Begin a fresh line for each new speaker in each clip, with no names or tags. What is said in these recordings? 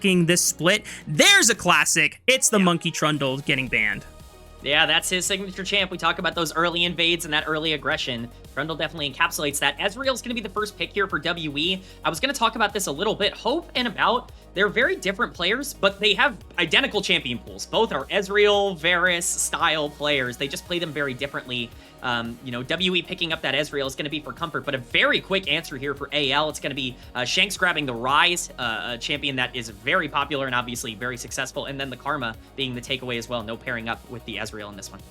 attacking this split. There's a classic. It's the Monki Trundle getting banned.
Yeah, that's his signature champ. We talk about those early invades and that early aggression. Trundle definitely encapsulates that. Ezreal's going to be the first pick here for WE. I was going to talk about this a little bit. Hope and About, they're very different players, but they have identical champion pools. Both are Ezreal, Varus style players. They just play them very differently. You know, WE picking up that Ezreal is going to be for comfort, but a very quick answer here for AL. It's going to be Shanks grabbing the Rise, a champion that is very popular and obviously very successful, and then the Karma being the takeaway as well. No pairing up with the Ezreal in this one.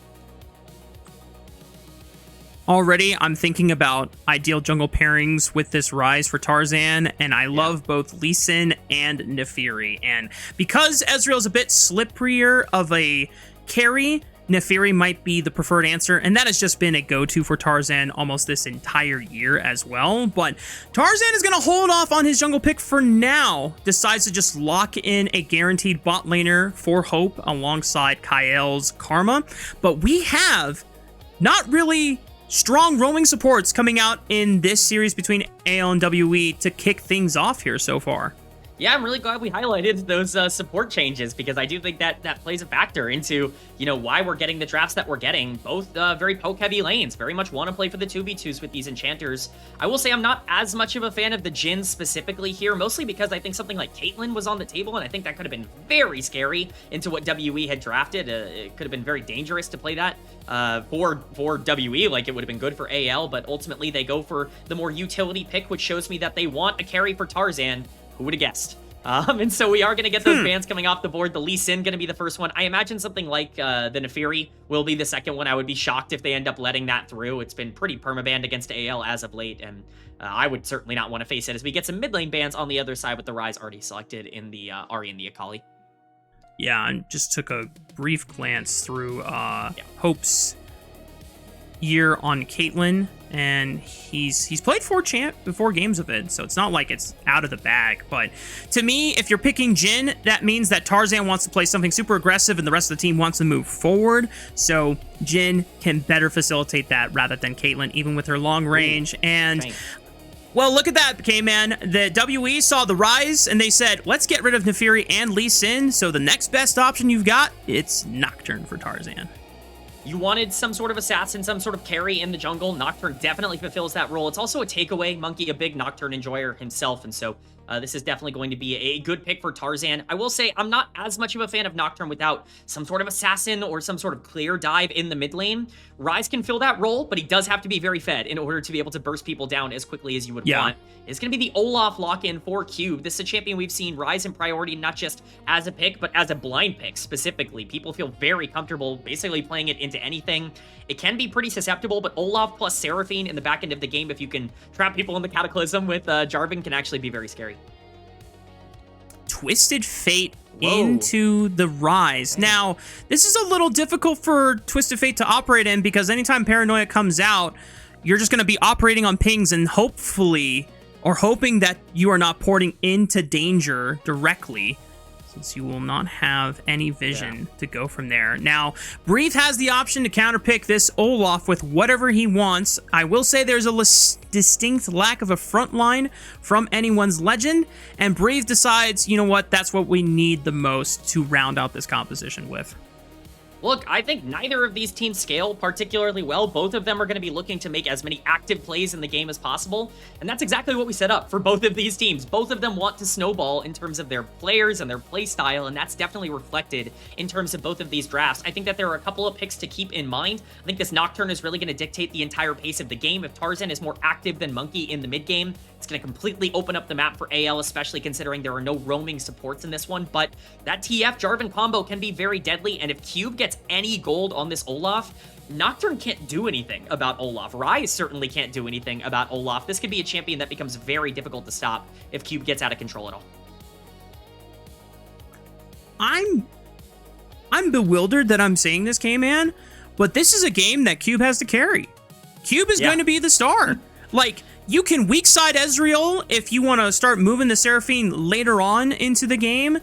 Already, I'm thinking about ideal jungle pairings with this Rise for Tarzan, and I love both Lee Sin and Naafiri. And because Ezreal is a bit slipperier of a carry, Naafiri might be the preferred answer, and that has just been a go-to for Tarzan almost this entire year as well. But Tarzan is going to hold off on his jungle pick for now, decides to just lock in a guaranteed bot laner for Hope alongside Kael's Karma. But we have not really strong roaming supports coming out in this series between AL and WE to kick things off here so far.
Yeah, I'm really glad we highlighted those support changes, because I do think that plays a factor into, you know, why we're getting the drafts that we're getting. Both very poke-heavy lanes, very much want to play for the 2v2s with these enchanters. I will say I'm not as much of a fan of the Jhin specifically here, mostly because I think something like Caitlyn was on the table, and I think that could have been very scary into what WE had drafted. It could have been very dangerous to play that for WE, like it would have been good for AL, but ultimately they go for the more utility pick, which shows me that they want a carry for Tarzan. Who would have guessed? And so we are going to get those bans coming off the board. The Lee Sin going to be the first one. I imagine something like the Naafiri will be the second one. I would be shocked if they end up letting that through. It's been pretty permabanned against AL as of late, and I would certainly not want to face it as we get some mid lane bans on the other side with the Rise already selected in the Ahri and the Akali.
Yeah, I just took a brief glance through Hope's year on Caitlyn, and he's played 4 games of it, so it's not like it's out of the bag. But to me, if you're picking Jhin, that means that Tarzan wants to play something super aggressive and the rest of the team wants to move forward, so Jhin can better facilitate that rather than Caitlyn, even with her long range. And well, look at that, K-Man. The WE saw the Rise, and they said, let's get rid of Naafiri and Lee Sin, so the next best option you've got, it's Nocturne for Tarzan.
You wanted some sort of assassin, some sort of carry in the jungle. Nocturne definitely fulfills that role. It's also a takeaway. Monki, a big Nocturne enjoyer himself, and so this is definitely going to be a good pick for Tarzan. I will say I'm not as much of a fan of Nocturne without some sort of assassin or some sort of clear dive in the mid lane. Rise can fill that role, but he does have to be very fed in order to be able to burst people down as quickly as you would want. It's going to be the Olaf lock-in for Cube. This is a champion we've seen rise in priority, not just as a pick, but as a blind pick specifically. People feel very comfortable basically playing it into anything. It can be pretty susceptible, but Olaf plus Seraphine in the back end of the game, if you can trap people in the Cataclysm with Jarvan, can actually be very scary.
Twisted Fate into the Rise. Now, this is a little difficult for Twisted Fate to operate in, because anytime Paranoia comes out, you're just going to be operating on pings and hopefully, or hoping that you are not porting into danger directly, since you will not have any vision to go from there. Now, Breathe has the option to counterpick this Olaf with whatever he wants. I will say there's a distinct lack of a front line from anyone's legend, and Breathe decides, you know what, that's what we need the most to round out this composition with.
Look, I think neither of these teams scale particularly well. Both of them are going to be looking to make as many active plays in the game as possible, and that's exactly what we set up for both of these teams. Both of them want to snowball in terms of their players and their play style, and that's definitely reflected in terms of both of these drafts. I think that there are a couple of picks to keep in mind. I think this Nocturne is really going to dictate the entire pace of the game. If Tarzan is more active than Monki in the mid game, it's going to completely open up the map for AL, especially considering there are no roaming supports in this one. But that TF Jarvan combo can be very deadly, and if Cube gets any gold on this Olaf, Nocturne can't do anything about Olaf. Rise certainly can't do anything about Olaf. This could be a champion that becomes very difficult to stop if Cube gets out of control at all.
I'm bewildered that I'm saying this, K-Man, but this is a game that Cube has to carry. Cube is going to be the star. Like, you can weak side Ezreal if you want to start moving the Seraphine later on into the game.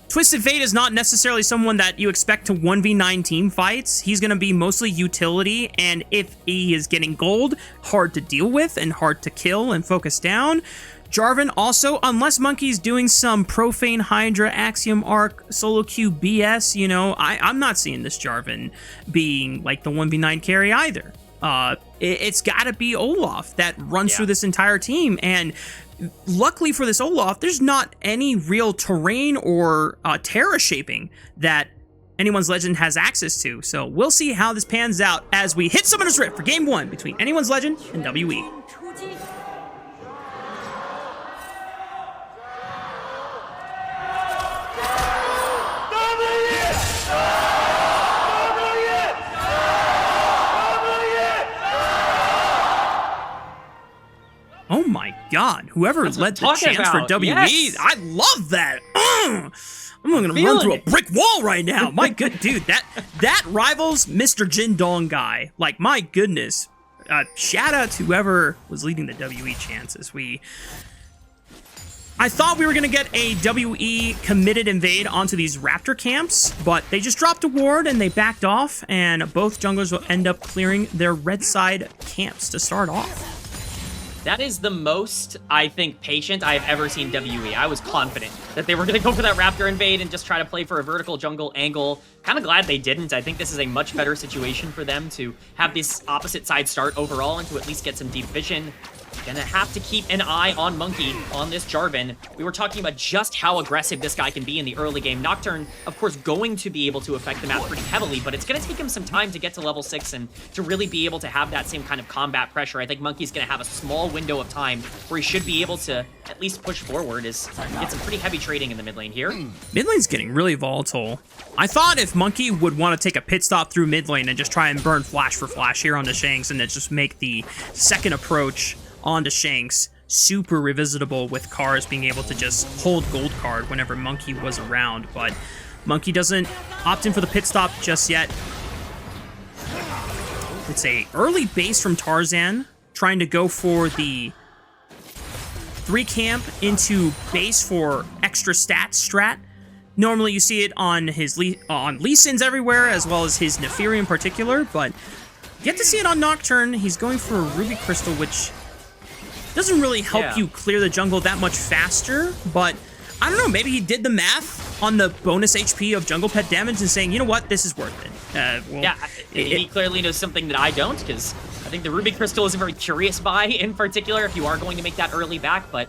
Twisted Fate is not necessarily someone that you expect to 1v9 team fights. He's going to be mostly utility, and if he is getting gold, hard to deal with and hard to kill and focus down. Jarvan also, unless Monkey's doing some Profane Hydra Axiom Arc solo queue BS, you know, I'm not seeing this Jarvan being like the 1v9 carry either. It's gotta be Olaf that runs through this entire team, and luckily for this Olaf, there's not any real terrain or terra shaping that Anyone's Legend has access to. So we'll see how this pans out as we hit Summoner's Rift for Game 1 between Anyone's Legend and WE. Oh my god, whoever led the chance for WE, yes. I love that. I'm gonna run through a brick wall right now. My good dude, that rivals Mr. Jin Dong guy. Like, my goodness. Shout out to whoever was leading the WE chances. I thought we were gonna get a WE committed invade onto these Raptor camps, but they just dropped a ward and they backed off, and both junglers will end up clearing their red side camps to start off.
That is the most, I think, patient I have ever seen WE. I was confident that they were going to go for that Raptor invade and just try to play for a vertical jungle angle. Kind of glad they didn't. I think this is a much better situation for them to have this opposite side start overall and to at least get some deep vision. Gonna have to keep an eye on Monki on this Jarvan. We were talking about just how aggressive this guy can be in the early game. Nocturne, of course, going to be able to affect the map pretty heavily, but it's gonna take him some time to get to level 6 and to really be able to have that same kind of combat pressure. I think Monki's gonna have a small window of time where he should be able to at least push forward as get some pretty heavy trading in the mid lane here.
Mid lane's getting really volatile. I thought if Monki would want to take a pit stop through mid lane and just try and burn flash for flash here on the Shanks and then just make the second approach onto Shanks super revisitable with Karis being able to just hold gold card whenever Monki was around, but Monki doesn't opt in for the pit stop just yet. It's a early base from Tarzan, trying to go for the 3 camp into base for extra stats strat. Normally you see it on his on Lee Sin's everywhere, as well as his Nephiri in particular, but you get to see it on Nocturne. He's going for a Ruby Crystal, which doesn't really help you clear the jungle that much faster, but I don't know, maybe he did the math on the bonus HP of jungle pet damage and saying, you know what, this is worth it.
He clearly knows something that I don't, because I think the Ruby Crystal is a very curious buy in particular if you are going to make that early back, but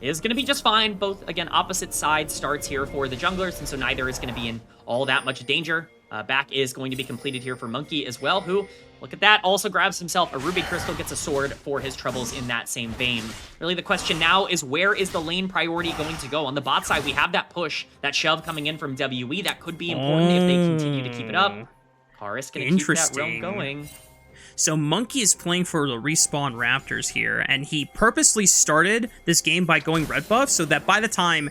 it is going to be just fine. Both, again, opposite side starts here for the junglers, and so neither is going to be in all that much danger. Back is going to be completed here for Monki as well, who, look at that, also grabs himself a Ruby Crystal, gets a sword for his troubles in that same vein. Really, the question now is, where is the lane priority going to go? On the bot side, we have that push, that shove coming in from WE. That could be important if they continue to keep it up. Karis gonna keep that realm going.
So Monki is playing for the respawn Raptors here, and he purposely started this game by going red buff so that by the time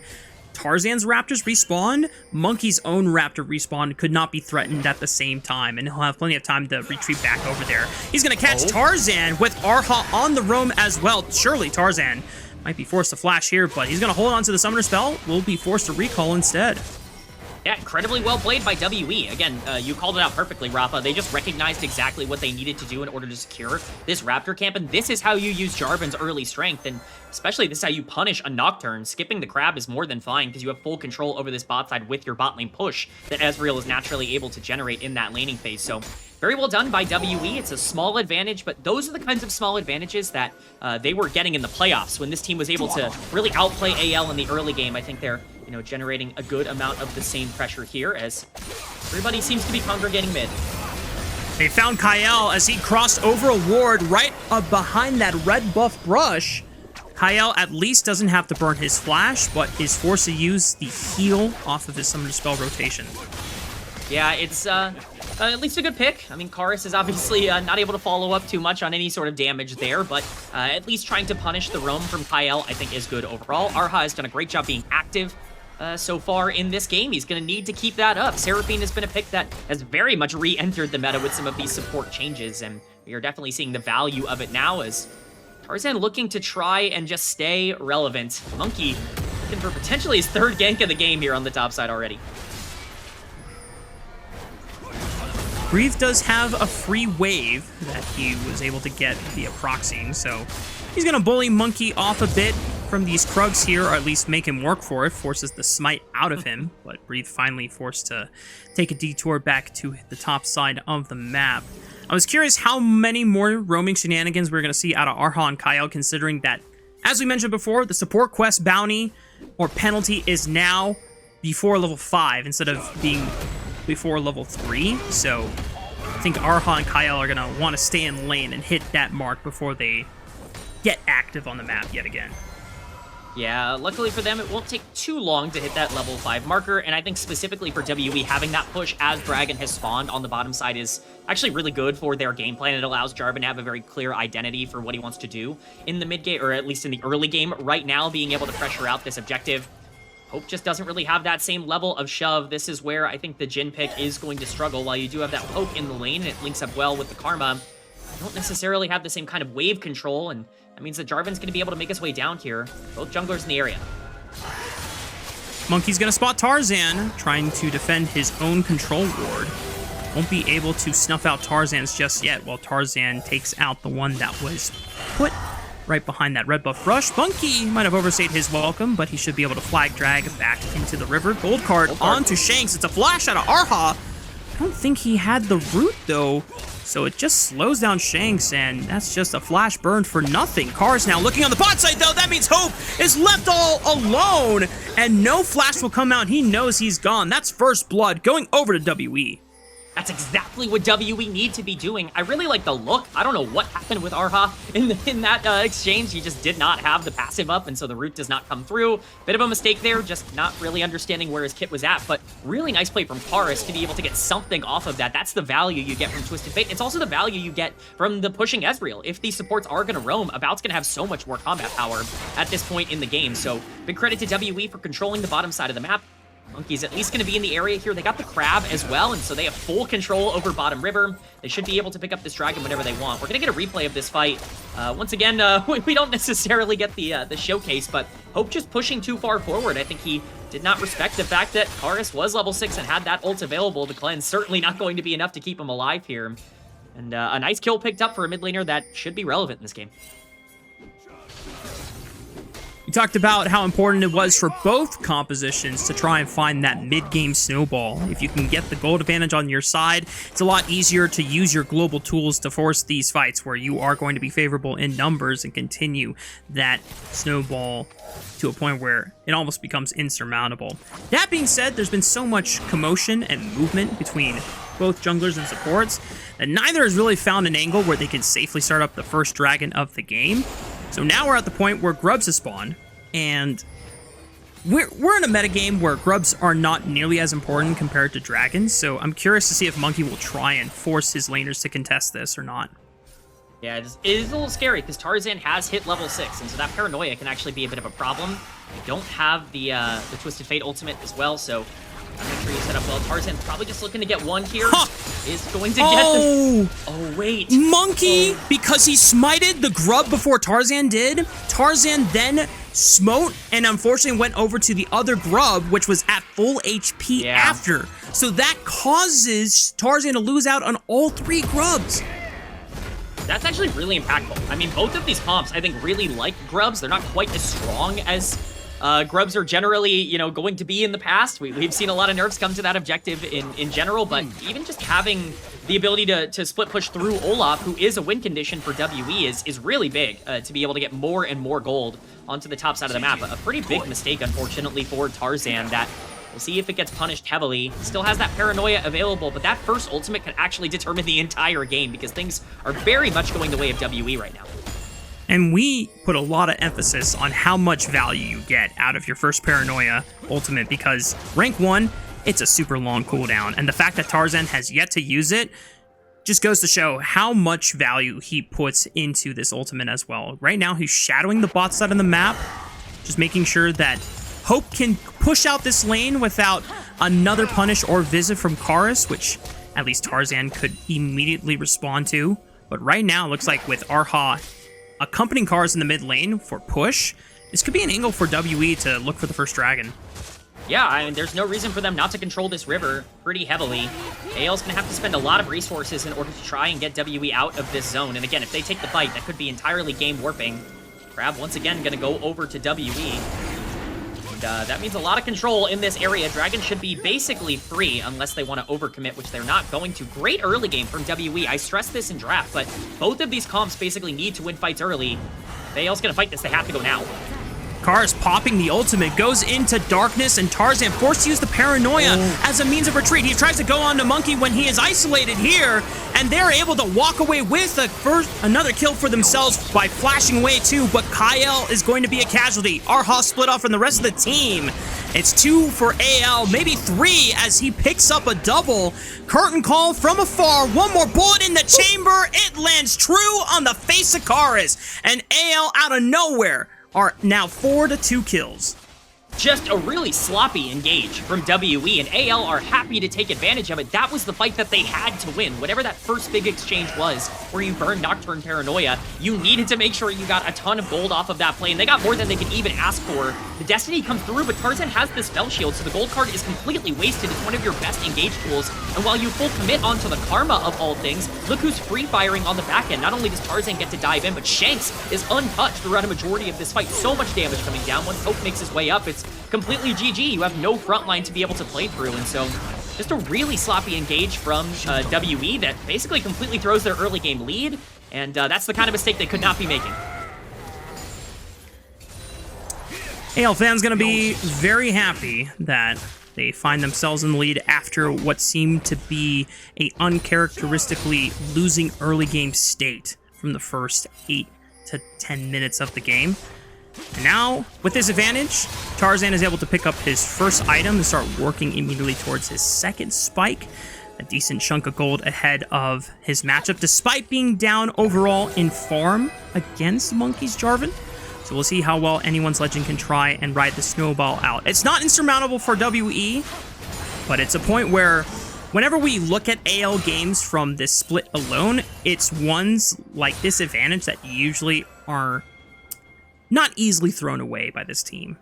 Tarzan's Raptors respawn, Monki's own Raptor respawn could not be threatened at the same time, and he'll have plenty of time to retreat back over there. He's gonna catch Tarzan with Erha on the roam as well. Surely Tarzan might be forced to flash here, but he's gonna hold on to the summoner spell. Will be forced to recall instead.
Yeah, incredibly well played by WE. Again, you called it out perfectly, Rafa. They just recognized exactly what they needed to do in order to secure this Raptor camp, and this is how you use Jarvan's early strength, and especially this is how you punish a Nocturne. Skipping the crab is more than fine, because you have full control over this bot side with your bot lane push that Ezreal is naturally able to generate in that laning phase. So very well done by WE. It's a small advantage, but those are the kinds of small advantages that they were getting in the playoffs when this team was able to really outplay AL in the early game. I think they're generating a good amount of the same pressure here as everybody seems to be congregating mid.
They found Kael as he crossed over a ward right behind that red buff brush. Kael at least doesn't have to burn his flash, but is forced to use the heal off of his summoner spell rotation.
Yeah, it's at least a good pick. I mean, Karis is obviously not able to follow up too much on any sort of damage there, but at least trying to punish the roam from Kael, I think, is good overall. Erha has done a great job being active so far in this game. He's going to need to keep that up. Seraphine has been a pick that has very much re-entered the meta with some of these support changes, and we are definitely seeing the value of it now as Tarzan looking to try and just stay relevant. Monki looking for potentially his 3rd gank of the game here on the top side already.
Breathe does have a free wave that he was able to get via proxying, so he's going to bully Monki off a bit, from these Krugs here, or at least make him work for it, forces the smite out of him, but Breathe finally forced to take a detour back to the top side of the map. I was curious how many more roaming shenanigans we're going to see out of Erha and Kael, considering that, as we mentioned before, the support quest bounty or penalty is now before level 5 instead of being before level 3, so I think Erha and Kael are going to want to stay in lane and hit that mark before they get active on the map yet again.
Yeah, luckily for them, it won't take too long to hit that level 5 marker, and I think specifically for WE, having that push as Dragon has spawned on the bottom side is actually really good for their game plan. It allows Jarvan to have a very clear identity for what he wants to do in the mid game, or at least in the early game. Right now, being able to pressure out this objective, Hope just doesn't really have that same level of shove. This is where I think the Jhin pick is going to struggle. While you do have that poke in the lane, and it links up well with the Karma, you don't necessarily have the same kind of wave control, and that means that Jarvan's going to be able to make his way down here. Both junglers in the area.
Monkey's going to spot Tarzan, trying to defend his own control ward. Won't be able to snuff out Tarzan's just yet, while Tarzan takes out the one that was put right behind that red buff rush. Monki might have overstayed his welcome, but he should be able to flag drag back into the river. Gold card onto Shanks. It's a flash out of Erha. I don't think he had the root, though. So it just slows down Shanks, and that's just a flash burn for nothing. Karis now looking on the bot side, though. That means Hope is left all alone, and no flash will come out. He knows he's gone. That's first blood going over to WE.
That's exactly what WE need to be doing. I really like the look. I don't know what happened with Erha in that exchange. He just did not have the passive up, and so the root does not come through. Bit of a mistake there, just not really understanding where his kit was at, but really nice play from Karis to be able to get something off of that. That's the value you get from Twisted Fate. It's also the value you get from the pushing Ezreal. If these supports are going to roam, About's going to have so much more combat power at this point in the game. So big credit to WE for controlling the bottom side of the map. Monkey's at least going to be in the area here. They got the crab as well, and so they have full control over bottom river. They should be able to pick up this dragon whenever they want. We're going to get a replay of this fight. Once again, we don't necessarily get the showcase, but Hope just pushing too far forward. I think he did not respect the fact that Karis was level 6 and had that ult available to cleanse. Certainly not going to be enough to keep him alive here. And a nice kill picked up for a mid laner that should be relevant in this game.
We talked about how important it was for both compositions to try and find that mid-game snowball. If you can get the gold advantage on your side, it's a lot easier to use your global tools to force these fights where you are going to be favorable in numbers and continue that snowball to a point where it almost becomes insurmountable. That being said, there's been so much commotion and movement between both junglers and supports that neither has really found an angle where they can safely start up the first dragon of the game. So now we're at the point where grubs have spawned, and we're in a metagame where grubs are not nearly as important compared to dragons, so I'm curious to see if Monki will try and force his laners to contest this or not.
Yeah, it is a little scary because Tarzan has hit level 6, and so that paranoia can actually be a bit of a problem. I don't have the Twisted Fate ultimate as well, so make sure you set up well. Tarzan's probably just looking to get one here. Is going to get the... Oh, wait.
Monki, because he smited the grub before Tarzan did, Tarzan then smote and unfortunately went over to the other grub, which was at full HP after. So that causes Tarzan to lose out on all 3 grubs.
That's actually really impactful. I mean, both of these comps, I think, really like grubs. They're not quite as strong as grubs are generally, you know, going to be in the past. We've seen a lot of nerfs come to that objective in general, but even just having the ability to split push through Olaf, who is a win condition for WE, is really big to be able to get more and more gold onto the top side of the map. A pretty big mistake, unfortunately, for Tarzan that we'll see if it gets punished heavily. Still has that paranoia available, but that first ultimate can actually determine the entire game because things are very much going the way of WE right now.
And we put a lot of emphasis on how much value you get out of your first Paranoia ultimate because rank 1, it's a super long cooldown. And the fact that Tarzan has yet to use it just goes to show how much value he puts into this ultimate as well. Right now, he's shadowing the bot side of the map, just making sure that Hope can push out this lane without another punish or visit from Karis, which at least Tarzan could immediately respond to. But right now, it looks like with Erha accompanying Karis in the mid lane for push, this could be an angle for WE to look for the first dragon.
Yeah, I mean, there's no reason for them not to control this river pretty heavily. AL's going to have to spend a lot of resources in order to try and get WE out of this zone. And again, if they take the fight, that could be entirely game warping. Grab once again gonna go over to WE. That means a lot of control in this area. Dragon should be basically free unless they want to overcommit, which they're not going to. Great early game from WE. I stressed this in draft, but both of these comps basically need to win fights early. If AL's going to fight this, they have to go now.
Karis popping the ultimate, goes into darkness, and Tarzan forced to use the paranoia as a means of retreat. He tries to go on to Monki when he is isolated here, and they're able to walk away with another kill for themselves by flashing away too, but Kael is going to be a casualty. Erha split off from the rest of the team. It's 2 for AL, maybe 3 as he picks up a double. Curtain call from afar, one more bullet in the chamber. It lands true on the face of Karis, and AL out of nowhere are now 4-2 kills.
Just a really sloppy engage from WE, and AL are happy to take advantage of it. That was the fight that they had to win. Whatever that first big exchange was, where you burned Nocturne Paranoia, you needed to make sure you got a ton of gold off of that play, and they got more than they could even ask for. The Destiny comes through, but Tarzan has this spell shield, so the gold card is completely wasted. It's one of your best engage tools, and while you full commit onto the Karma of all things, look who's free-firing on the back end. Not only does Tarzan get to dive in, but Shanks is untouched throughout a majority of this fight. So much damage coming down. Once Hope makes his way up, it's completely GG. You have no front line to be able to play through, and so just a really sloppy engage from WE that basically completely throws their early game lead, and that's the kind of mistake they could not be making.
AL fans gonna be very happy that they find themselves in the lead after what seemed to be a uncharacteristically losing early game state from the first 8 to 10 minutes of the game. And now, with this advantage, Tarzan is able to pick up his first item and start working immediately towards his second spike. A decent chunk of gold ahead of his matchup, despite being down overall in farm against Monki's Jarvan. So we'll see how well anyone's legend can try and ride the snowball out. It's not insurmountable for WE, but it's a point where whenever we look at AL games from this split alone, it's ones like this advantage that usually are not easily thrown away by this team.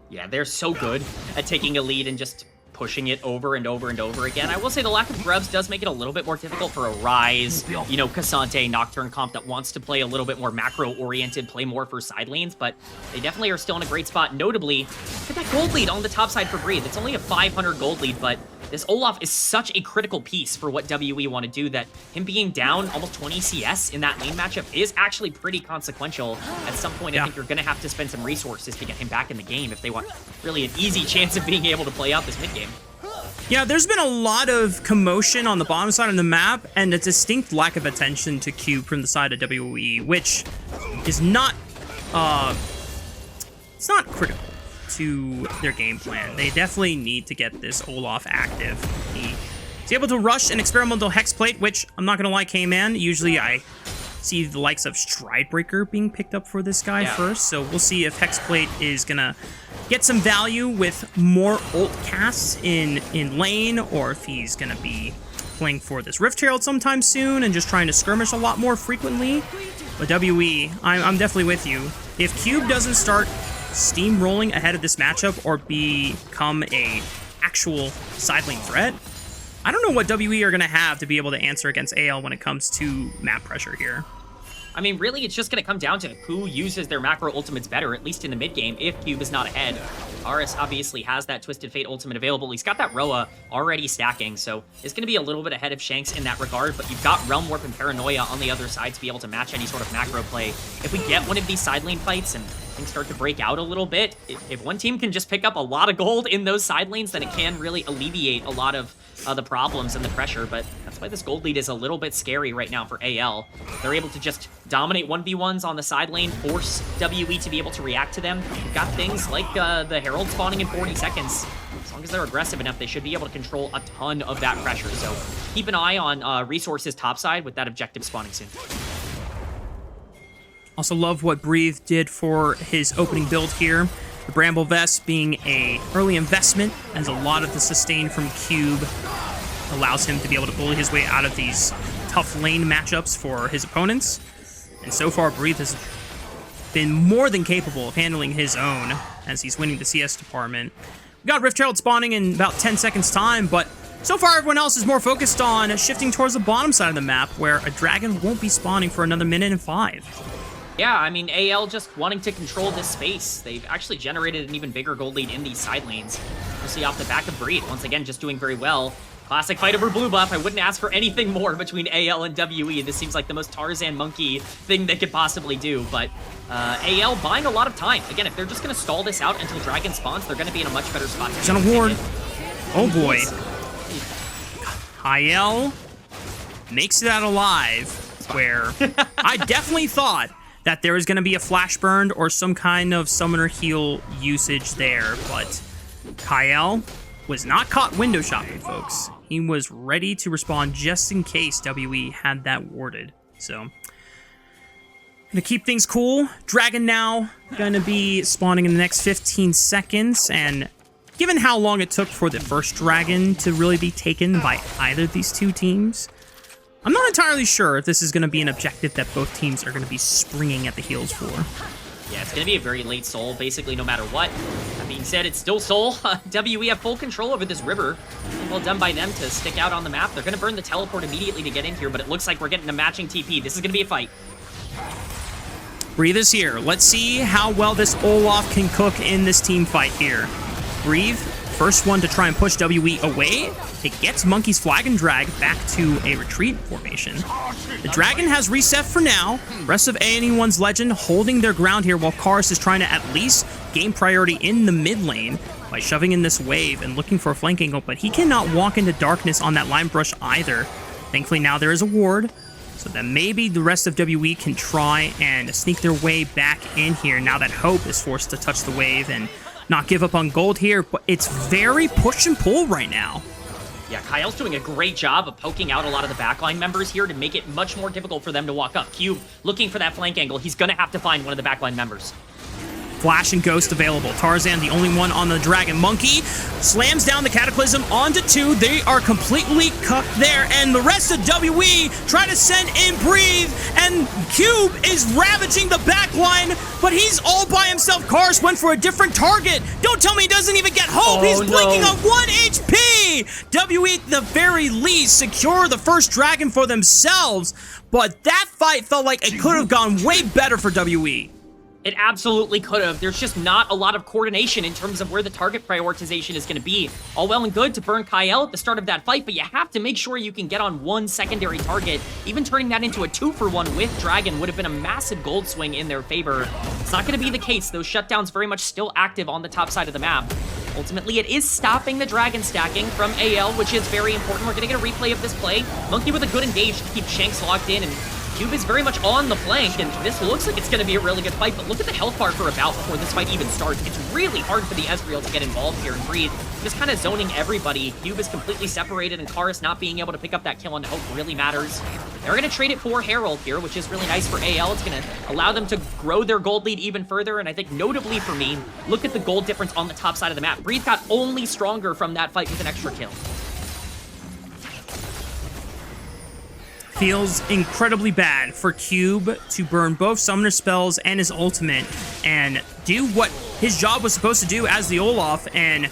Yeah, they're so good at taking a lead and just pushing it over and over and over again. I will say the lack of grubs does make it a little bit more difficult for a Rise, you know, Cassante, Nocturne comp that wants to play a little bit more macro-oriented, play more for side lanes, but they definitely are still in a great spot. Notably, look at that gold lead on the top side for Breathe. It's only a 500 gold lead, but this Olaf is such a critical piece for what WE want to do that him being down almost 20 CS in that lane matchup is actually pretty consequential. At some point, I think you're going to have to spend some resources to get him back in the game if they want really an easy chance of being able to play out this mid game.
Yeah, there's been a lot of commotion on the bottom side of the map and a distinct lack of attention to Cube from the side of WE, which is not, it's not critical to their game plan. They definitely need to get this Olaf active. He's able to rush an experimental Hex Plate, which, I'm not gonna lie, K-Man, usually I see the likes of Stridebreaker being picked up for this guy first, so we'll see if Hex Plate is gonna get some value with more ult casts in lane, or if he's gonna be playing for this Rift Herald sometime soon and just trying to skirmish a lot more frequently. But WE, I'm definitely with you. If Cube doesn't start steamrolling ahead of this matchup or become a actual side lane threat, I don't know what WE are going to have to be able to answer against AL when it comes to map pressure here.
I mean, really, it's just going to come down to who uses their macro ultimates better, at least in the mid game, if Cube is not ahead. Karis obviously has that Twisted Fate ultimate available. He's got that Roa already stacking, so it's going to be a little bit ahead of Shanks in that regard, but you've got Realm Warp and Paranoia on the other side to be able to match any sort of macro play. If we get one of these side lane fights and things start to break out a little bit, if one team can just pick up a lot of gold in those side lanes, then it can really alleviate a lot of the problems and the pressure, but that's why this gold lead is a little bit scary right now for AL. They're able to just dominate 1v1s on the side lane, force WE to be able to react to them. You've got things like the Herald spawning in 40 seconds. As long as they're aggressive enough, they should be able to control a ton of that pressure, so keep an eye on resources topside with that objective spawning soon.
Also love what Breathe did for his opening build here. The Bramble Vest being a early investment, as a lot of the sustain from Cube allows him to be able to bully his way out of these tough lane matchups for his opponents. And so far, Breathe has been more than capable of handling his own as he's winning the CS department. We got Rift Herald spawning in about 10 seconds time, but so far everyone else is more focused on shifting towards the bottom side of the map, where a dragon won't be spawning for another minute and 5.
Yeah, I mean, AL just wanting to control this space. They've actually generated an even bigger gold lead in these side lanes. We'll see off the back of Breed, once again, just doing very well. Classic fight over blue buff. I wouldn't ask for anything more between AL and WE. This seems like the most Tarzan Monki thing they could possibly do, but AL buying a lot of time. Again, if they're just going to stall this out until Dragon spawns, they're going to be in a much better spot.
There's an award. Oh boy. Kael makes it out alive, where I definitely thought that there was going to be a flash burn or some kind of summoner heal usage there, but Kael was not caught window shopping, folks. He was ready to respond just in case WE had that warded. So, gonna keep things cool. Dragon now gonna be spawning in the next 15 seconds, and given how long it took for the first dragon to really be taken by either of these two teams, I'm not entirely sure if this is going to be an objective that both teams are going to be springing at the heels for.
Yeah, it's going to be a very late soul, basically, no matter what. That being said, it's still soul. WE have full control over this river. Well done by them to stick out on the map. They're going to burn the teleport immediately to get in here, but it looks like we're getting a matching TP. This is going to be a fight.
Breathe is here. Let's see how well this Olaf can cook in this team fight here. Breathe, first one to try and push WE away. It gets Monkey's flag and drag back to a retreat formation. The dragon has reset for now. Rest of anyone's legend holding their ground here while Karis is trying to at least gain priority in the mid lane by shoving in this wave and looking for a flank angle, but he cannot walk into darkness on that line brush either. Thankfully now there is a ward, so that maybe the rest of WE can try and sneak their way back in here now that Hope is forced to touch the wave and not give up on gold here, but it's very push and pull right now.
Yeah, Kael's doing a great job of poking out a lot of the backline members here to make it much more difficult for them to walk up. Cube looking for that flank angle. He's going to have to find one of the backline members.
Flash and Ghost available. Tarzan, the only one on the Dragon. Monkey slams down the Cataclysm onto two. They are completely cut there, and the rest of WE try to send in Breathe, and Cube is ravaging the backline, but he's all by himself. Karis went for a different target. Don't tell me he doesn't even get Hope. He's blinking on 1 HP. WE, at the very least, secure the first Dragon for themselves, but that fight felt like it could have gone way better for WE.
It absolutely could have. There's just not a lot of coordination in terms of where the target prioritization is going to be. All well and good to burn Kael at the start of that fight, but you have to make sure you can get on one secondary target. Even turning that into a 2-for-1 with Dragon would have been a massive gold swing in their favor. It's not going to be the case. Those shutdowns very much still active on the top side of the map. Ultimately, it is stopping the Dragon stacking from AL, which is very important. We're going to get a replay of this play. Monkey with a good engage to keep Shanks locked in, and Cube is very much on the flank, and this looks like it's going to be a really good fight, but look at the health bar for about before this fight even starts. It's really hard for the Ezreal to get involved here and Breathe. Just kind of zoning everybody. Cube is completely separated, and Karis not being able to pick up that kill on Hope really matters. They're going to trade it for Herald here, which is really nice for AL. It's going to allow them to grow their gold lead even further, and I think notably for me, look at the gold difference on the top side of the map. Breathe got only stronger from that fight with an extra kill.
Feels incredibly bad for Cube to burn both summoner spells and his ultimate and do what his job was supposed to do as the Olaf and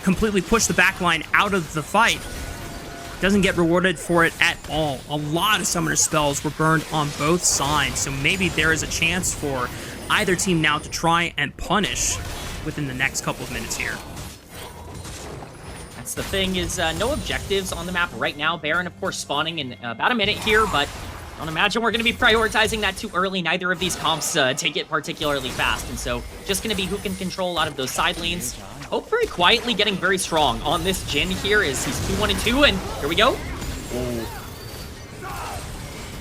completely push the backline out of the fight. Doesn't get rewarded for it at all. A lot of summoner spells were burned on both sides, so maybe there is a chance for either team now to try and punish within the next couple of minutes here.
The thing is, no objectives on the map right now. Baron, of course, spawning in about a minute here, but I don't imagine we're going to be prioritizing that too early. Neither of these comps take it particularly fast, and so just going to be who can control a lot of those side lanes. Hope very quietly getting very strong on this Jhin here as he's 2-1-2, and here we go.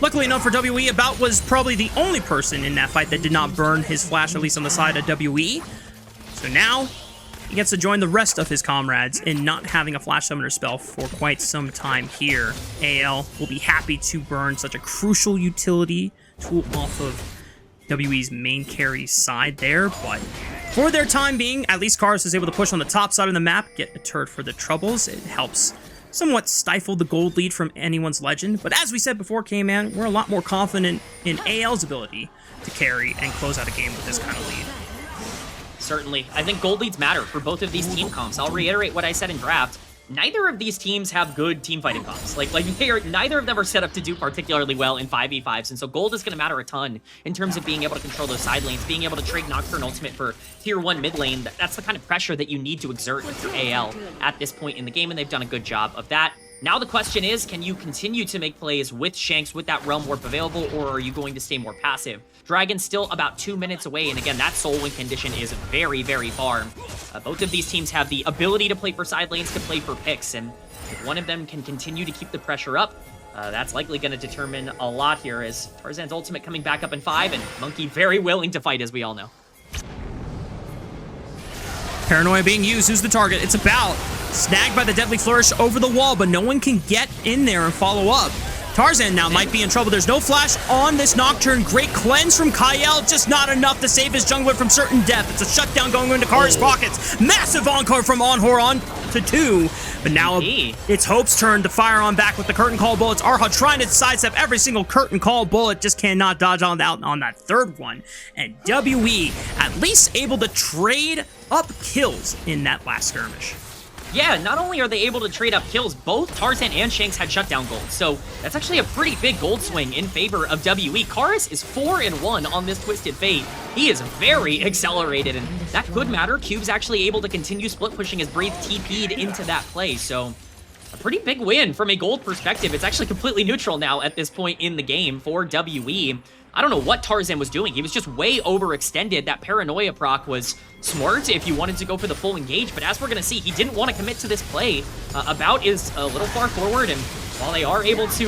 Luckily enough for WE, About was probably the only person in that fight that did not burn his flash, at least on the side of WE. So now he gets to join the rest of his comrades in not having a flash summoner spell for quite some time here. AL will be happy to burn such a crucial utility tool off of WE's main carry side there, but for their time being, at least Karis is able to push on the top side of the map, get a turret for the troubles. It helps somewhat stifle the gold lead from anyone's legend, but as we said before, K-Man, we're a lot more confident in AL's ability to carry and close out a game with this kind of lead.
Certainly. I think gold leads matter for both of these team comps. I'll reiterate what I said in draft. neither of these teams have good team fighting comps. Like neither of them are set up to do particularly well in 5v5s, and so gold is going to matter a ton in terms of being able to control those side lanes, being able to trade Nocturne ultimate for tier 1 mid lane. That's the kind of pressure that you need to exert if you're AL at this point in the game, and they've done a good job of that. Now the question is, can you continue to make plays with Shanks with that Realm Warp available, or are you going to stay more passive? Dragon's still about 2 minutes away, and again, that Soul Wind condition is very, very far. Both of these teams have the ability to play for side lanes, to play for picks, and if one of them can continue to keep the pressure up, that's likely going to determine a lot here, as Tarzan's ultimate coming back up in 5, and Monki very willing to fight, as we all know.
Paranoia being used. Who's the target? It's about. Snagged by the Deadly Flourish over the wall, but no one can get in there and follow up. Tarzan now might be in trouble. There's no flash on this Nocturne. Great cleanse from Kael, just not enough to save his jungler from certain death. It's a shutdown going into Karis' pockets. Massive encore from Onhor on to 2. But now it's Hope's turn to fire on back with the curtain call bullets. Erha trying to sidestep every single curtain call bullet, just cannot dodge on that third one. And WE at least able to trade up kills in that last skirmish.
Yeah, not only are they able to trade up kills, both Tarzan and Shanks had shutdown gold, so that's actually a pretty big gold swing in favor of WE. Karis is 4-1 on this Twisted Fate. He is very accelerated, and that could matter. Cube's actually able to continue split pushing as Breathe TP'd into that play, so a pretty big win from a gold perspective. It's actually completely neutral now at this point in the game for WE. I don't know what Tarzan was doing. He was just way overextended. That Paranoia proc was smart if you wanted to go for the full engage, but as we're going to see, he didn't want to commit to this play. About is a little far forward, and while they are able to,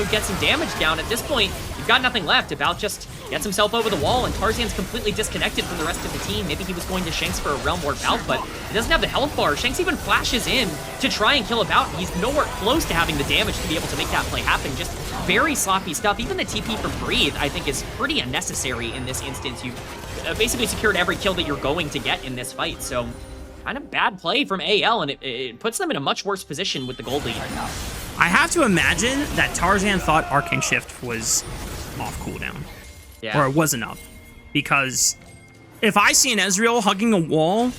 get some damage down at this point, you've got nothing left. About just gets himself over the wall, and Tarzan's completely disconnected from the rest of the team. Maybe he was going to Shanks for a Realm Warp out, but he doesn't have the health bar. Shanks even flashes in to try and kill About. He's nowhere close to having the damage to be able to make that play happen. Just very sloppy stuff. Even the TP for Breathe, I think, is pretty unnecessary in this instance. You've basically secured every kill that you're going to get in this fight, so kind of bad play from AL, and it puts them in a much worse position with the gold lead.
I have to imagine that Tarzan thought Arcane Shift was off cooldown.
Yeah.
Or it wasn't up. Because if I see an Ezreal hugging a wall,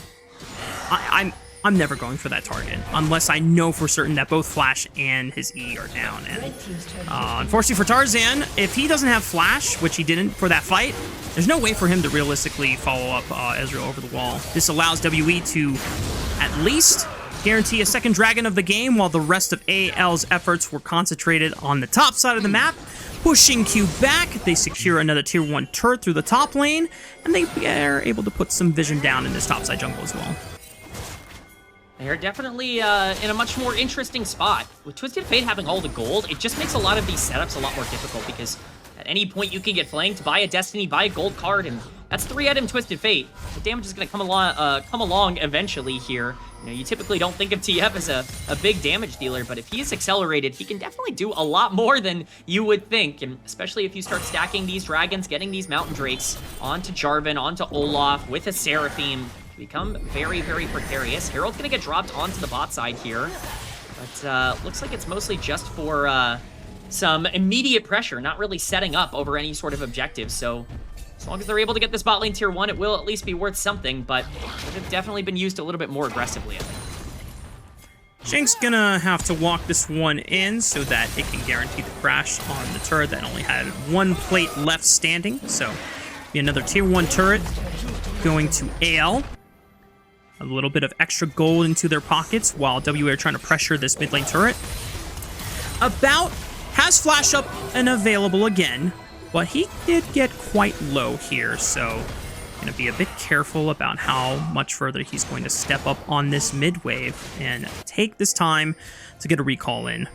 I'm never going for that target unless I know for certain that both Flash and his E are down. And unfortunately for Tarzan, if he doesn't have Flash, which he didn't for that fight, there's no way for him to realistically follow up Ezreal over the wall. This allows WE to at least guarantee a second dragon of the game, while the rest of AL's efforts were concentrated on the top side of the map. Pushing Q back, they secure another tier 1 turret through the top lane, and they are able to put some vision down in this topside jungle as well.
They're definitely in a much more interesting spot. With Twisted Fate having all the gold, it just makes a lot of these setups a lot more difficult, because at any point you can get flanked, buy a Destiny, buy a gold card, and that's 3-item Twisted Fate. The damage is going to come along eventually here. You typically don't think of TF as a big damage dealer, but if he is accelerated, he can definitely do a lot more than you would think, and especially if you start stacking these dragons, getting these Mountain Drakes onto Jarvan, onto Olaf, with a Seraphine, become very, very precarious. Herald's going to get dropped onto the bot side here, but looks like it's mostly just for some immediate pressure, not really setting up over any sort of objective, so as long as they're able to get this bot lane tier 1, it will at least be worth something, but it would have definitely been used a little bit more aggressively, I think.
Shanks gonna have to walk this one in so that it can guarantee the crash on the turret that only had one plate left standing. So, be another tier 1 turret going to AL. A little bit of extra gold into their pockets while WA are trying to pressure this mid lane turret. About has flash up and available again, but he did get quite low here, so going to be a bit careful about how much further he's going to step up on this mid wave and take this time to get a recall in.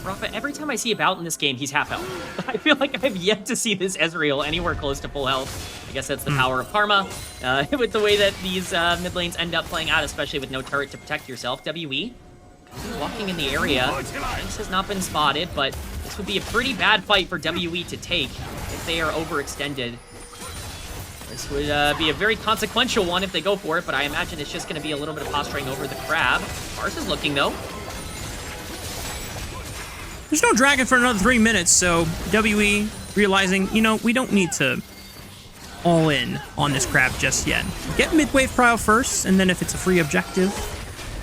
Rafa, every time I see About in this game, he's half health. I feel like I've yet to see this Ezreal anywhere close to full health. I guess that's the power of Karma. With the way that these mid lanes end up playing out, especially with no turret to protect yourself. WE walking in the area. Shanks has not been spotted, but this would be a pretty bad fight for WE to take if they are overextended. This would be a very consequential one if they go for it, but I imagine it's just going to be a little bit of posturing over the crab. Karis is looking, though.
There's no dragon for another 3 minutes, so WE realizing, we don't need to all in on this crab just yet. Get mid-wave prio first, and then if it's a free objective,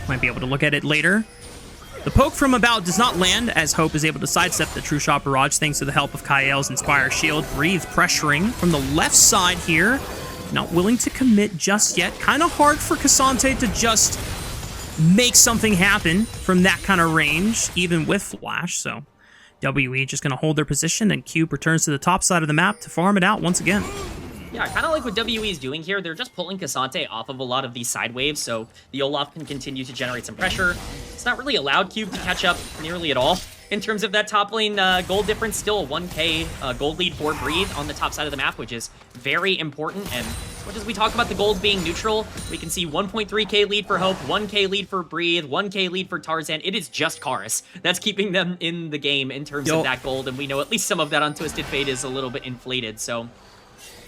Might be able to look at it later. The poke from about does not land, as Hope is able to sidestep the True Shot Barrage thanks to the help of Kael's Inspire Shield. Breathe pressuring from the left side here. Not willing to commit just yet. Kind of hard for K'Sante to just make something happen from that kind of range, even with Flash. So WE just going to hold their position, and Cube returns to the top side of the map to farm it out once again.
Yeah, I kind of like what WE is doing here. They're just pulling K'Sante off of a lot of these side waves, so the Olaf can continue to generate some pressure. It's not really allowed Cube to catch up nearly at all in terms of that top lane gold difference. Still a 1k gold lead for Breathe on the top side of the map, which is very important. And as much as we talk about the gold being neutral, we can see 1.3k lead for Hope, 1k lead for Breathe, 1k lead for Tarzan. It is just Karis that's keeping them in the game in terms of that gold, and we know at least some of that on Twisted Fate is a little bit inflated, so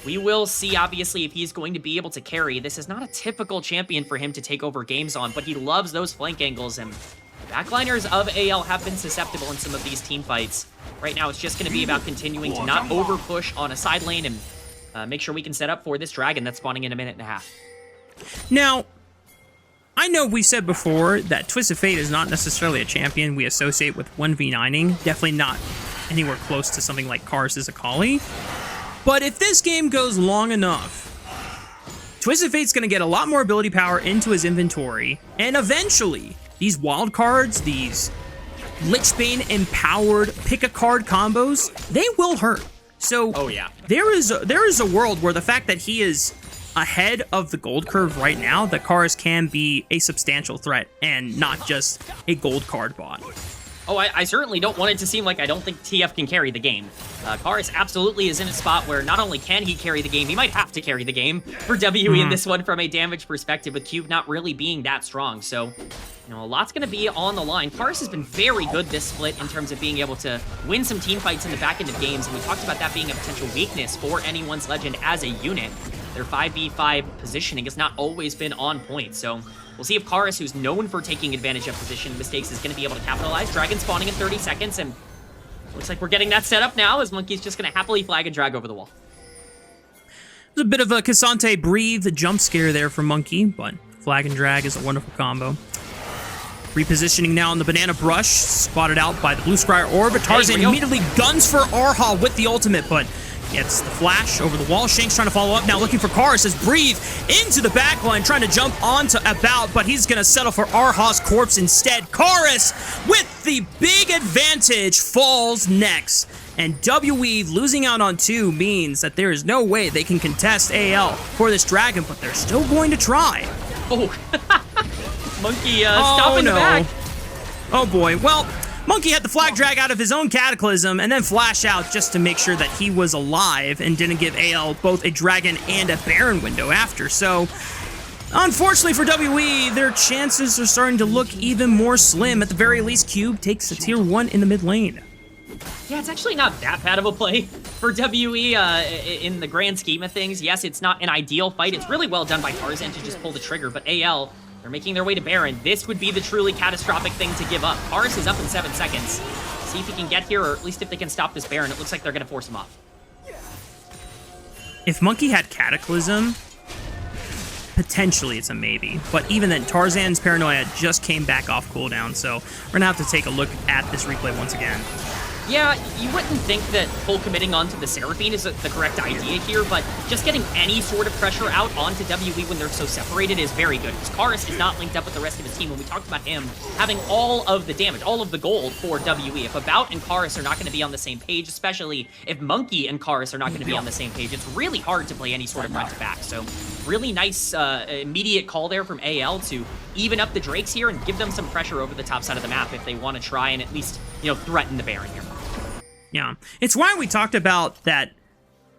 we will see, obviously, if he's going to be able to carry. This is not a typical champion for him to take over games on, but he loves those flank angles, and backliners of AL have been susceptible in some of these team fights. Right now, it's just going to be about continuing to not over-push on a side lane and make sure we can set up for this dragon that's spawning in a minute and a half.
Now, I know we said before that Twisted Fate is not necessarily a champion we associate with 1v9ing. Definitely not anywhere close to something like Karis' Akali. But if this game goes long enough, Twisted Fate's going to get a lot more ability power into his inventory, and eventually, these wild cards, these Lichbane empowered pick-a-card combos, they will hurt. So there is a world where the fact that he is ahead of the gold curve right now, that Karis can be a substantial threat and not just a gold card bot.
Oh, I certainly don't want it to seem like I don't think TF can carry the game. Karis absolutely is in a spot where not only can he carry the game, he might have to carry the game for WE in this one from a damage perspective, with Cube not really being that strong. So, you know, a lot's going to be on the line. Karis has been very good this split in terms of being able to win some team fights in the back end of games, and we talked about that being a potential weakness for anyone's Legend as a unit. Their 5v5 positioning has not always been on point, so we'll see if Karis, who's known for taking advantage of position mistakes, is going to be able to capitalize. Dragon spawning in 30 seconds, and looks like we're getting that set up now, as Monki's just going to happily flag and drag over the wall.
There's a bit of a K'Sante breathe jump scare there for Monki, but flag and drag is a wonderful combo. Repositioning now on the Banana Brush, spotted out by the Blue Scryer Orb, but Tarzan immediately guns for Erha with the ultimate, but gets the flash over the wall. Shanks trying to follow up now, looking for Karis as Breathe into the backline, trying to jump onto About, but he's going to settle for Erha's corpse instead. Karis with the big advantage falls next, and WE losing out on 2 means that there is no way they can contest AL for this dragon, but they're still going to try.
Oh, Monki stopping the back.
Oh boy, well, Monki had the flag drag out of his own Cataclysm and then flash out just to make sure that he was alive and didn't give AL both a dragon and a Baron window after. So, unfortunately for WE, their chances are starting to look even more slim. At the very least, Cube takes a tier 1 in the mid lane.
Yeah, it's actually not that bad of a play for WE in the grand scheme of things. Yes, it's not an ideal fight. It's really well done by Tarzan to just pull the trigger, but AL, they're making their way to Baron. This would be the truly catastrophic thing to give up. Karis is up in 7 seconds. See if he can get here, or at least if they can stop this Baron. It looks like they're going to force him off.
If Monki had Cataclysm, potentially it's a maybe. But even then, Tarzan's Paranoia just came back off cooldown, so we're going to have to take a look at this replay once again.
Yeah, you wouldn't think that full committing onto the Seraphine is the correct idea here, but just getting any sort of pressure out onto WE when they're so separated is very good, because Karis is not linked up with the rest of his team. When we talked about him having all of the damage, all of the gold for WE, if About and Karis are not going to be on the same page, especially if Monki and Karis are not going to be on the same page, it's really hard to play any sort of front-to-back. So really nice immediate call there from AL to even up the Drakes here and give them some pressure over the top side of the map if they want to try and at least, you know, threaten the Baron here.
Yeah, it's why we talked about that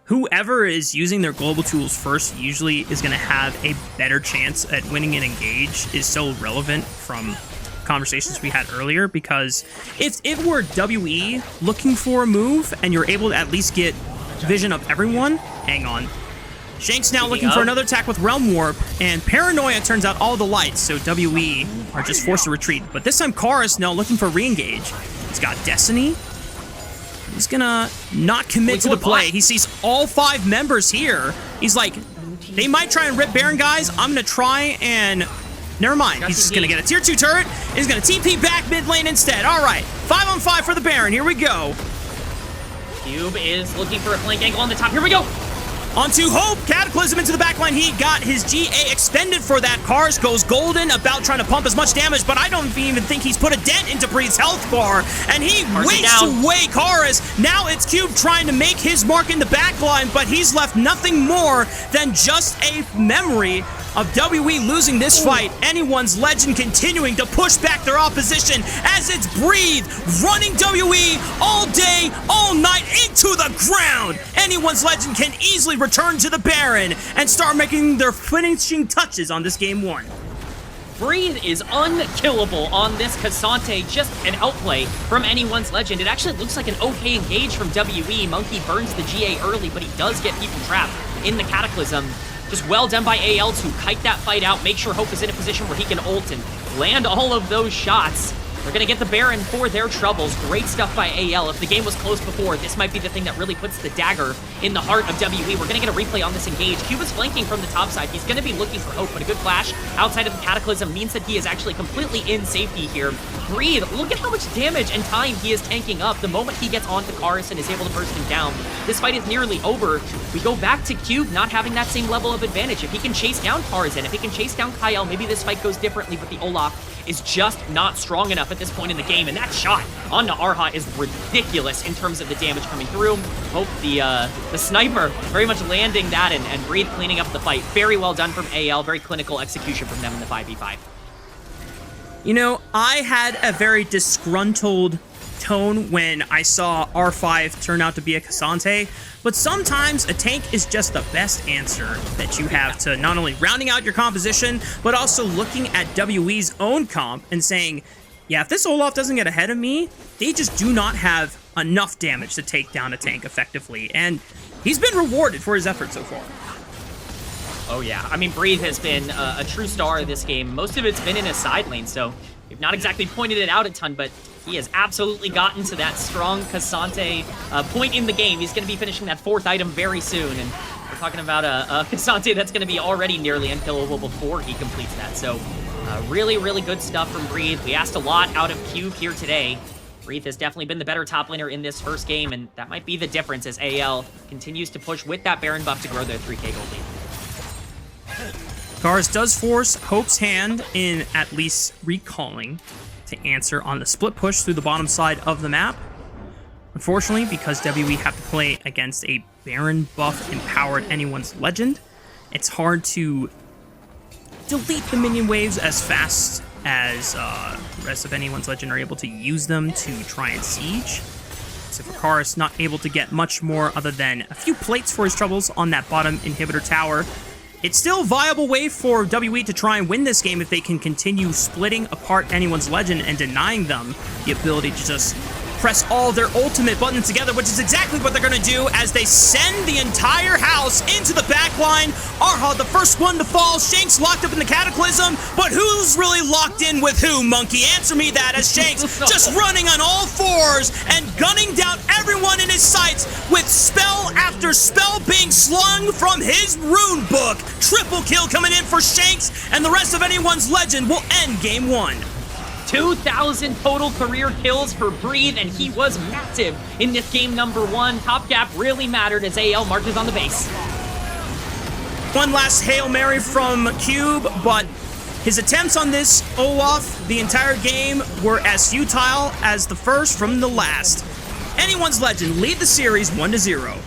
whoever is using their global tools first usually is going to have a better chance at winning an engage is so relevant from conversations we had earlier, because if it were WE looking for a move and you're able to at least get vision of everyone, hang on. Shanks now looking for another attack with Realm Warp, and Paranoia turns out all the lights, so WE are just forced to retreat. But this time Karis now looking for re-engage. He's got Destiny. He's gonna not commit to the play. He sees all 5 members here. He's like, they might try and rip Baron, guys. I'm gonna try and Never mind. He's just going to get a tier 2 turret. He's going to TP back mid lane instead. All right. 5-on-5 for the Baron. Here we go.
Cube is looking for a flank angle on the top. Here we go.
Onto Hope, Cataclysm into the backline. He got his GA expended for that. Karis goes golden, about trying to pump as much damage, but I don't even think he's put a dent into Breeze's health bar, and he wastes away Karis. Now it's Cube trying to make his mark in the backline, but he's left nothing more than just a memory of WE losing this fight. Anyone's Legend continuing to push back their opposition as it's Breathe running WE all day, all night into the ground. Anyone's Legend can easily return to the Baron and start making their finishing touches on this game 1.
Breathe is unkillable on this Cassante, just an outplay from Anyone's Legend. It actually looks like an okay engage from WE. Monki burns the GA early, but he does get people trapped in the Cataclysm. Just well done by AL to kite that fight out, make sure Hope is in a position where he can ult and land all of those shots. They're going to get the Baron for their troubles. Great stuff by AL. If the game was close before, this might be the thing that really puts the dagger in the heart of WE. We're going to get a replay on this engage. Cube is flanking from the top side. He's going to be looking for Hope, but a good flash outside of the Cataclysm means that he is actually completely in safety here. Breathe, look at how much damage and time he is tanking up. The moment he gets onto Karis and is able to burst him down, this fight is nearly over. We go back to Cube not having that same level of advantage. If he can chase down Tarzan, if he can chase down Kael, maybe this fight goes differently, but the Olaf is just not strong enough at this point in the game, and that shot onto Erha is ridiculous in terms of the damage coming through. Hope the sniper very much landing that and Breathe cleaning up the fight. Very well done from AL, very clinical execution from them in the 5v5.
You know, I had a very disgruntled tone when I saw R5 turn out to be a Cassante, but sometimes a tank is just the best answer that you have to not only rounding out your composition, but also looking at WE's own comp and saying, yeah, if this Olaf doesn't get ahead of me, they just do not have enough damage to take down a tank effectively, and he's been rewarded for his efforts so far.
Oh yeah, I mean, Breathe has been a true star of this game. Most of it's been in his side lane, so we've not exactly pointed it out a ton, but he has absolutely gotten to that strong Cassante point in the game. He's going to be finishing that 4th item very soon, and we're talking about a Cassante that's going to be already nearly unkillable before he completes that. So really, really good stuff from Breathe. We asked a lot out of Cube here today. Breathe has definitely been the better top laner in this first game, and that might be the difference as AL continues to push with that Baron buff to grow their 3k gold lead.
Karis does force Hope's hand in at least recalling to answer on the split push through the bottom side of the map. Unfortunately, because WE have to play against a Baron buff empowered Anyone's Legend, it's hard to delete the minion waves as fast as the rest of Anyone's Legend are able to use them to try and siege. So for Karis, not able to get much more other than a few plates for his troubles on that bottom inhibitor tower. It's still a viable way for WE to try and win this game if they can continue splitting apart Anyone's Legend and denying them the ability to just press all their ultimate buttons together, which is exactly what they're going to do as they send the entire house into the backline. Erha, the first one to fall. Shanks locked up in the Cataclysm, but who's really locked in with who, Monki? Answer me that, as Shanks just running on all fours and gunning down everyone in his sights with spell after spell being slung from his rune book. Triple kill coming in for Shanks, and the rest of Anyone's Legend will end game 1.
2,000 total career kills for Breathe, and he was massive in this game number 1. Top gap really mattered as AL marches on the base.
One last Hail Mary from Cube, but his attempts on this Olaf the entire game were as futile as the first from the last. Anyone's Legend lead the series 1-0.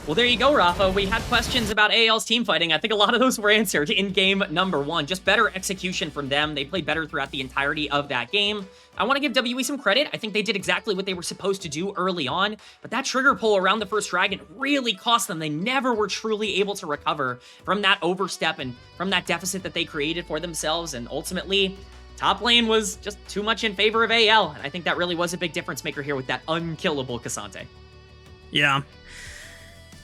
Well, there you go, Rafa. We had questions about AL's team fighting. I think a lot of those were answered in game number 1. Just better execution from them. They played better throughout the entirety of that game. I want to give WE some credit. I think they did exactly what they were supposed to do early on, but that trigger pull around the first dragon really cost them. They never were truly able to recover from that overstep and from that deficit that they created for themselves, and ultimately, top lane was just too much in favor of AL, and I think that really was a big difference maker here with that unkillable Cassante.
Yeah.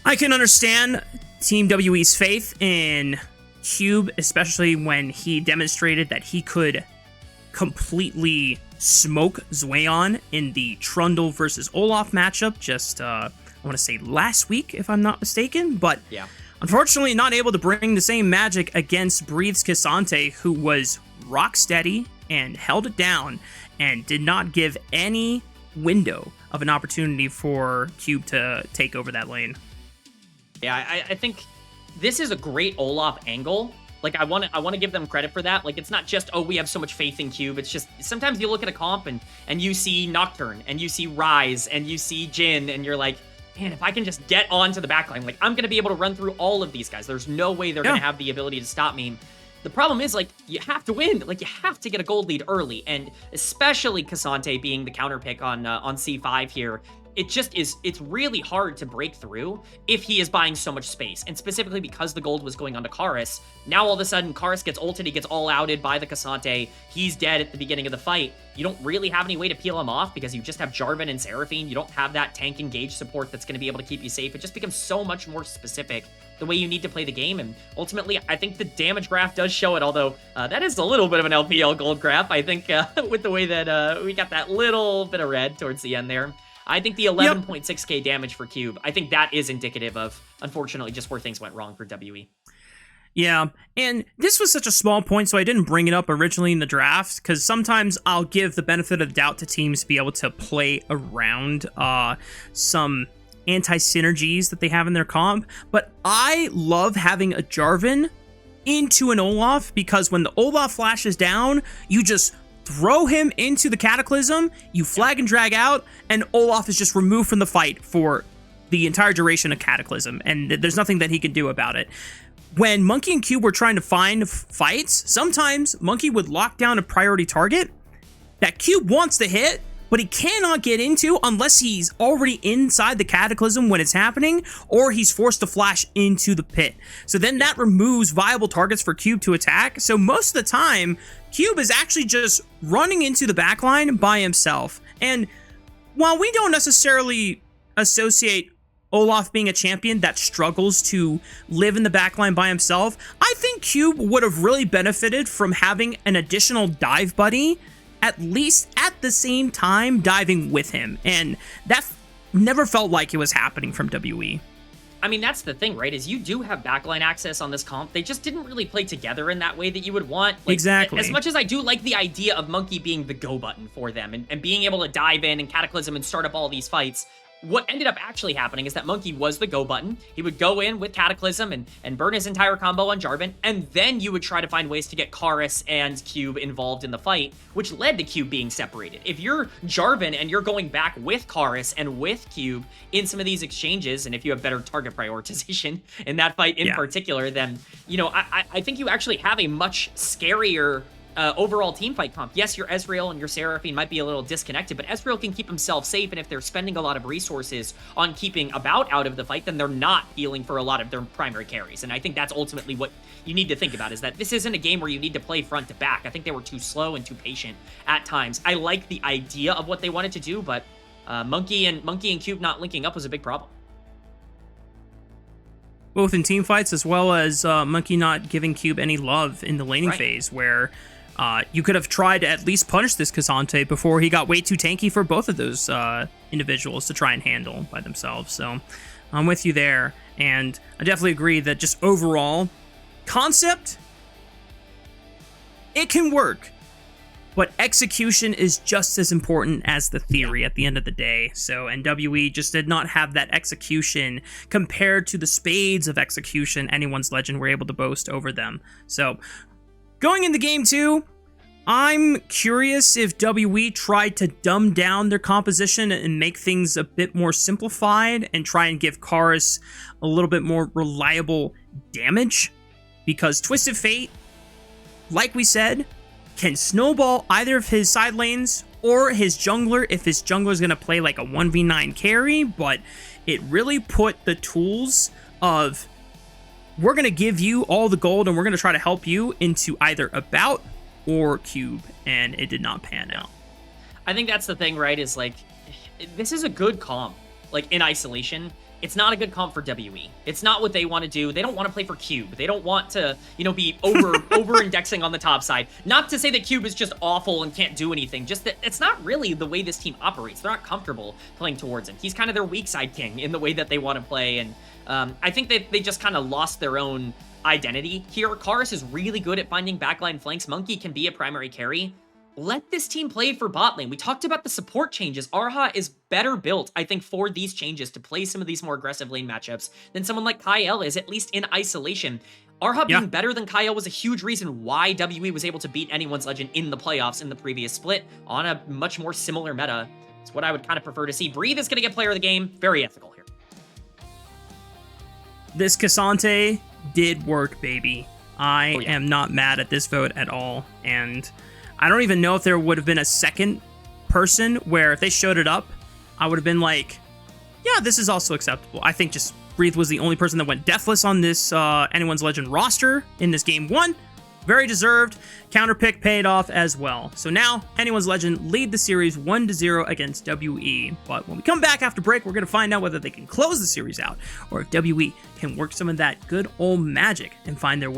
I can understand Team WE's faith in Cube, especially when he demonstrated that he could completely smoke Zweon in the Trundle versus Olaf matchup just, I want to say last week, if I'm not mistaken. But
yeah,
Unfortunately, not able to bring the same magic against Breathe's Cassante, who was rock steady and held it down and did not give any window of an opportunity for Cube to take over that lane.
Yeah, I think this is a great Olaf angle. Like, I want to give them credit for that. Like, it's not just, oh, we have so much faith in Cube. It's just, sometimes you look at a comp and you see Nocturne, and you see Rise, and you see Jhin, and you're like, man, if I can just get onto the backline, like, I'm going to be able to run through all of these guys. There's no way they're going to have the ability to stop me. The problem is, like, you have to win. Like, you have to get a gold lead early, and especially Cassante being the counter pick on C5 here, it just is, it's really hard to break through if he is buying so much space. And specifically because the gold was going on to Karis, now all of a sudden Karis gets ulted, he gets all outed by the Cassante, he's dead at the beginning of the fight. You don't really have any way to peel him off because you just have Jarvan and Seraphine. You don't have that tank engage support that's going to be able to keep you safe. It just becomes so much more specific the way you need to play the game, and ultimately I think the damage graph does show it, although that is a little bit of an LPL gold graph, I think, with the way that we got that little bit of red towards the end there. I think the 11.6k damage for Cube, I think that is indicative of, unfortunately, just where things went wrong for WE.
Yeah, and this was such a small point, so I didn't bring it up originally in the draft, because sometimes I'll give the benefit of the doubt to teams to be able to play around some anti-synergies that they have in their comp, but I love having a Jarvan into an Olaf, because when the Olaf flashes down, you just throw him into the Cataclysm, you flag and drag out, and Olaf is just removed from the fight for the entire duration of Cataclysm, and there's nothing that he can do about it. When Monki and Cube were trying to find fights, sometimes Monki would lock down a priority target that Cube wants to hit, but he cannot get into unless he's already inside the Cataclysm when it's happening, or he's forced to flash into the pit. So then that removes viable targets for Cube to attack. So most of the time, Cube is actually just running into the backline by himself. And while we don't necessarily associate Olaf being a champion that struggles to live in the backline by himself, I think Cube would have really benefited from having an additional dive buddy, at least at the same time diving with him. And that never felt like it was happening from WE.
I mean, that's the thing, right? Is you do have backline access on this comp. They just didn't really play together in that way that you would want. Like,
exactly.
As much as I do like the idea of Monki being the go button for them and being able to dive in and Cataclysm and start up all these fights, what ended up actually happening is that Monki was the go button. He would go in with Cataclysm and burn his entire combo on Jarvan, and then you would try to find ways to get Karis and Cube involved in the fight, which led to Cube being separated. If you're Jarvan and you're going back with Karis and with Cube in some of these exchanges, and if you have better target prioritization in that fight in particular, then, you know, I think you actually have a much scarier overall team fight comp. Yes, your Ezreal and your Seraphine might be a little disconnected, but Ezreal can keep himself safe, and if they're spending a lot of resources on keeping About out of the fight, then they're not healing for a lot of their primary carries. And I think that's ultimately what you need to think about, is that this isn't a game where you need to play front to back. I think they were too slow and too patient at times. I like the idea of what they wanted to do, but Monki and Cube not linking up was a big problem.
Both in team fights, as well as Monki not giving Cube any love in the laning phase, where you could have tried to at least punish this Cassante before he got way too tanky for both of those individuals to try and handle by themselves. So I'm with you there. And I definitely agree that just overall, concept, it can work. But execution is just as important as the theory at the end of the day. So, and WE just did not have that execution compared to the spades of execution anyone's legend were able to boast over them. So, going into game 2, I'm curious if WE tried to dumb down their composition and make things a bit more simplified and try and give Karis a little bit more reliable damage. Because Twisted Fate, like we said, can snowball either of his side lanes or his jungler if his jungler is going to play like a 1v9 carry, but it really put the tools of, we're going to give you all the gold and we're going to try to help you, into either About or Cube, and it did not pan out.
I think that's the thing, right, is like, this is a good comp, like, in isolation. it's not a good comp for WE. It's not what they want to do. They don't want to play for Cube. They don't want to, you know, be over-indexing on the top side. Not to say that Cube is just awful and can't do anything, just that it's not really the way this team operates. They're not comfortable playing towards him. He's kind of their weak side king in the way that they want to play, and I think that they just kind of lost their own identity here. Karis is really good at finding backline flanks. Monki can be a primary carry. Let this team play for bot lane. We talked about the support changes. Erha is better built, I think, for these changes to play some of these more aggressive lane matchups than someone like Kael is, at least in isolation. Erha being better than Kael was a huge reason why WE was able to beat anyone's Legend in the playoffs in the previous split on a much more similar meta. It's what I would kind of prefer to see. Breathe is going to get player of the game. Very ethical here.
This Cassante did work, baby. I am not mad at this vote at all, and I don't even know if there would have been a second person where if they showed it up, I would have been like, yeah, this is also acceptable. I think just Breathe was the only person that went deathless on this Anyone's Legend roster in this game 1. Very deserved. Counter pick paid off as well. So now, Anyone's Legend lead the series 1-0 against WE. But when we come back after break, we're going to find out whether they can close the series out, or if WE can work some of that good old magic and find their way